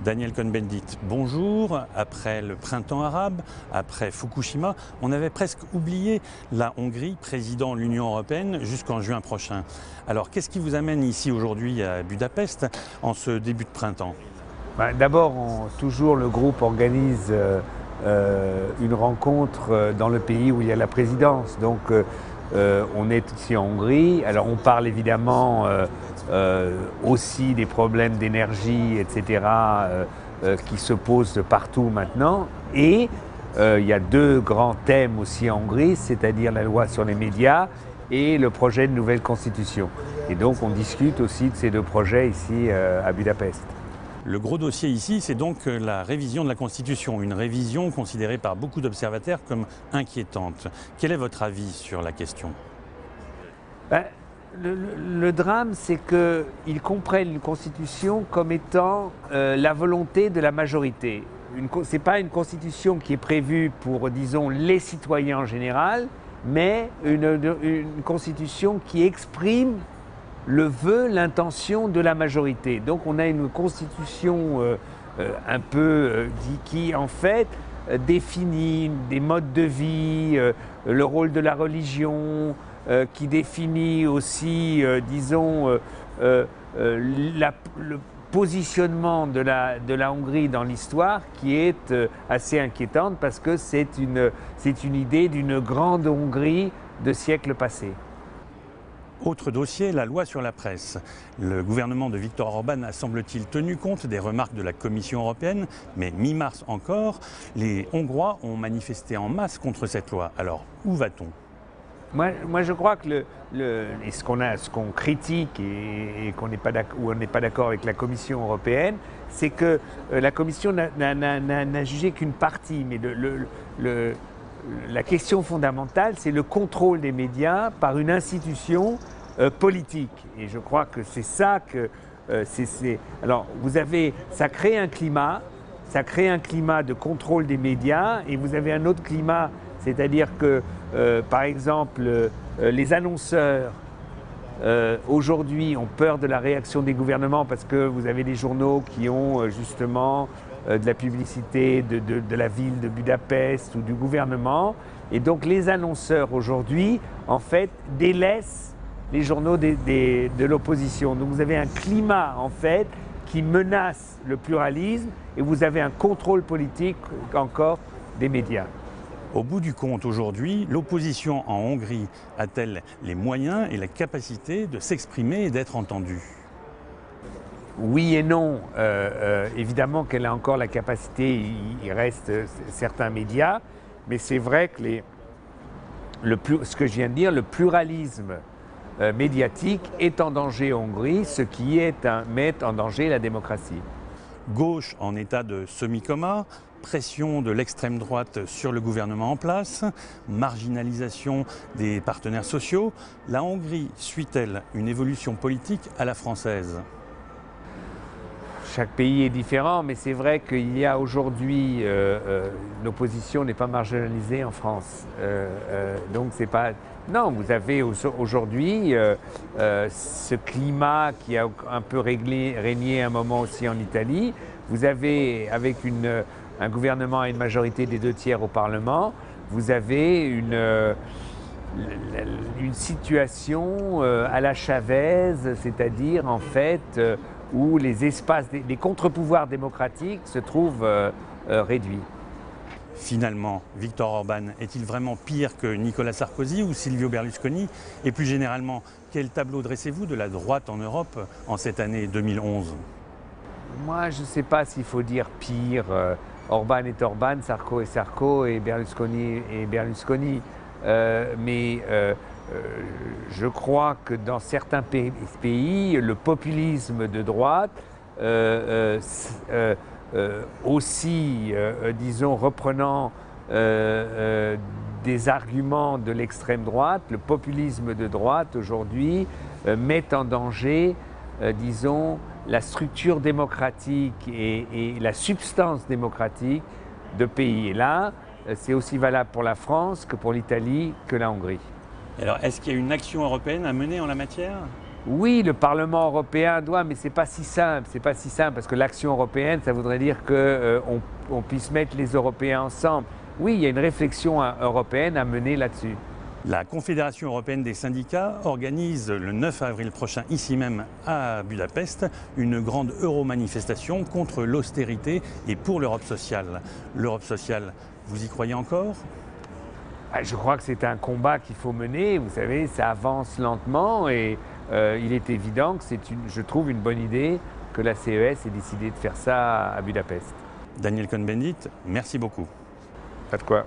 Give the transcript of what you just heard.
Daniel Cohn-Bendit, bonjour. Après le printemps arabe, après Fukushima, on avait presque oublié la Hongrie, président de l'Union européenne, jusqu'en juin prochain. Alors, qu'est-ce qui vous amène ici aujourd'hui à Budapest, en ce début de printemps? D'abord, toujours le groupe organise une rencontre dans le pays où il y a la présidence. Donc, on est ici en Hongrie. Alors, on parle évidemment aussi des problèmes d'énergie, etc., qui se posent partout maintenant. Et il y a deux grands thèmes aussi en Hongrie, c'est-à-dire la loi sur les médias et le projet de nouvelle constitution. Et donc, on discute aussi de ces deux projets ici à Budapest. Le gros dossier ici, c'est donc la révision de la Constitution, une révision considérée par beaucoup d'observateurs comme inquiétante. Quel est votre avis sur la question? Le drame, c'est qu'ils comprennent une constitution comme étant la volonté de la majorité. Ce n'est pas une constitution qui est prévue pour, disons, les citoyens en général, mais une constitution qui exprime le vœu, l'intention de la majorité. Donc on a une constitution un peu qui en fait définit des modes de vie, le rôle de la religion, qui définit aussi, disons, le positionnement de la Hongrie dans l'histoire, qui est assez inquiétante parce que c'est une idée d'une grande Hongrie de siècles passés. Autre dossier, la loi sur la presse. Le gouvernement de Viktor Orban a, semble-t-il, tenu compte des remarques de la Commission européenne, mais mi-mars encore, les Hongrois ont manifesté en masse contre cette loi. Alors, où va-t-on? Moi, je crois que ce qu'on critique et où on n'est pas d'accord avec la Commission européenne, c'est que la Commission n'a jugé qu'une partie, mais la question fondamentale, c'est le contrôle des médias par une institution politique. Et je crois que c'est ça que Alors, ça crée un climat de contrôle des médias, et vous avez un autre climat, c'est-à-dire que, par exemple, les annonceurs aujourd'hui ont peur de la réaction des gouvernements parce que vous avez des journaux qui ont justement de la publicité de la ville de Budapest ou du gouvernement. Et donc les annonceurs aujourd'hui, en fait, délaissent les journaux de l'opposition. Donc vous avez un climat, en fait, qui menace le pluralisme, et vous avez un contrôle politique encore des médias. Au bout du compte, aujourd'hui, l'opposition en Hongrie a-t-elle les moyens et la capacité de s'exprimer et d'être entendue? Oui et non. Évidemment qu'elle a encore la capacité, il reste certains médias, mais c'est vrai que ce que je viens de dire, le pluralisme médiatique est en danger en Hongrie, ce qui met en danger la démocratie. Gauche en état de semi-coma, pression de l'extrême droite sur le gouvernement en place, marginalisation des partenaires sociaux. La Hongrie suit-elle une évolution politique à la française? Chaque pays est différent, mais c'est vrai qu'il y a aujourd'hui, l'opposition n'est pas marginalisée en France. Donc c'est pas... Non, vous avez aujourd'hui ce climat qui a un peu régné un moment aussi en Italie. Vous avez, avec un gouvernement à une majorité des 2/3 au Parlement, vous avez une situation à la Chavez, c'est-à-dire en fait où les espaces, les contre-pouvoirs démocratiques se trouvent réduits. Finalement, Viktor Orban est-il vraiment pire que Nicolas Sarkozy ou Silvio Berlusconi? Et plus généralement, quel tableau dressez-vous de la droite en Europe en cette année 2011? Moi, je ne sais pas s'il faut dire pire. Orban est Orban, Sarko est Sarko et Berlusconi est Berlusconi. Mais je crois que dans certains pays, le populisme de droite aussi, disons, reprenant des arguments de l'extrême droite, le populisme de droite aujourd'hui met en danger, disons, la structure démocratique et la substance démocratique de pays. Et là, c'est aussi valable pour la France que pour l'Italie que la Hongrie. Alors, est-ce qu'il y a une action européenne à mener en la matière? Oui, le Parlement européen doit, mais c'est pas si simple. C'est pas si simple parce que l'action européenne, ça voudrait dire qu'on puisse mettre les Européens ensemble. Oui, il y a une réflexion européenne à mener là-dessus. La Confédération européenne des syndicats organise le 9 avril prochain, ici même à Budapest, une grande euromanifestation contre l'austérité et pour l'Europe sociale. L'Europe sociale, vous y croyez encore ? Je crois que c'est un combat qu'il faut mener. Vous savez, ça avance lentement et il est évident que je trouve une bonne idée que la CES ait décidé de faire ça à Budapest. Daniel Cohn-Bendit, merci beaucoup. Pas de quoi.